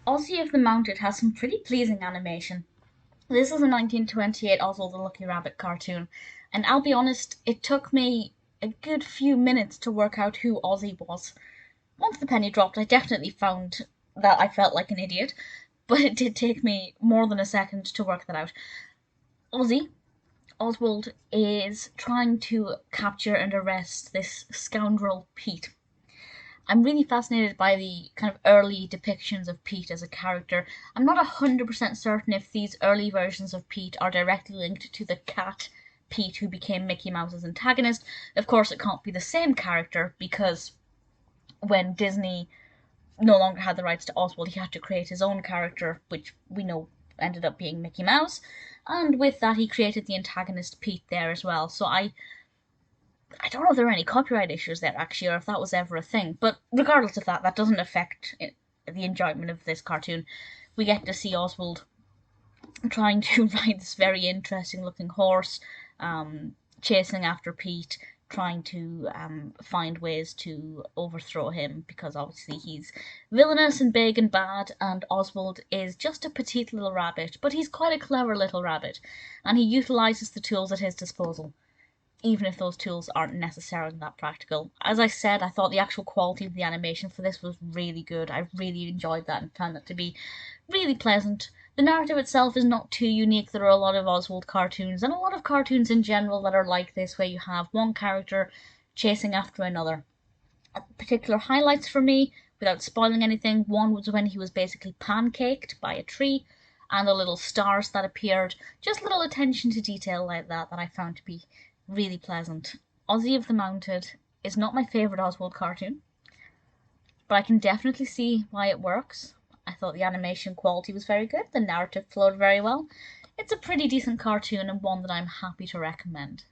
Ozzie of the Mounted has some pretty pleasing animation. This is a 1928 Oswald the Lucky Rabbit cartoon, and I'll be honest, it took me a good few minutes to work out who Ozzie was. Once the penny dropped, I definitely found that I felt like an idiot, but it did take me more than a second to work that out. Ozzie, Oswald, is trying to capture and arrest this scoundrel Pete. I'm really fascinated by the kind of early depictions of Pete as a character. I'm not 100% certain if these early versions of Pete are directly linked to the cat Pete who became Mickey Mouse's antagonist. Of course, it can't be the same character because when Disney no longer had the rights to Oswald, he had to create his own character, which we know ended up being Mickey Mouse. And with that, he created the antagonist Pete there as well. So I don't know if there are any copyright issues there actually, or if that was ever a thing. But regardless of that, that doesn't affect the enjoyment of this cartoon. We get to see Oswald trying to ride this very interesting looking horse, chasing after Pete, trying to find ways to overthrow him because obviously he's villainous and big and bad, and Oswald is just a petite little rabbit, but he's quite a clever little rabbit, and he utilizes the tools at his disposal, even if those tools aren't necessarily that practical. As I said, I thought the actual quality of the animation for this was really good. I really enjoyed that and found it to be really pleasant. The narrative itself is not too unique. There are a lot of Oswald cartoons, and a lot of cartoons in general that are like this, where you have one character chasing after another. Particular highlights for me, without spoiling anything, one was when he was basically pancaked by a tree, and the little stars that appeared. Just little attention to detail like that I found to be really pleasant. Ozzie of the Mounted is not my favourite Oswald cartoon, but I can definitely see why it works. I thought the animation quality was very good, the narrative flowed very well. It's a pretty decent cartoon and one that I'm happy to recommend.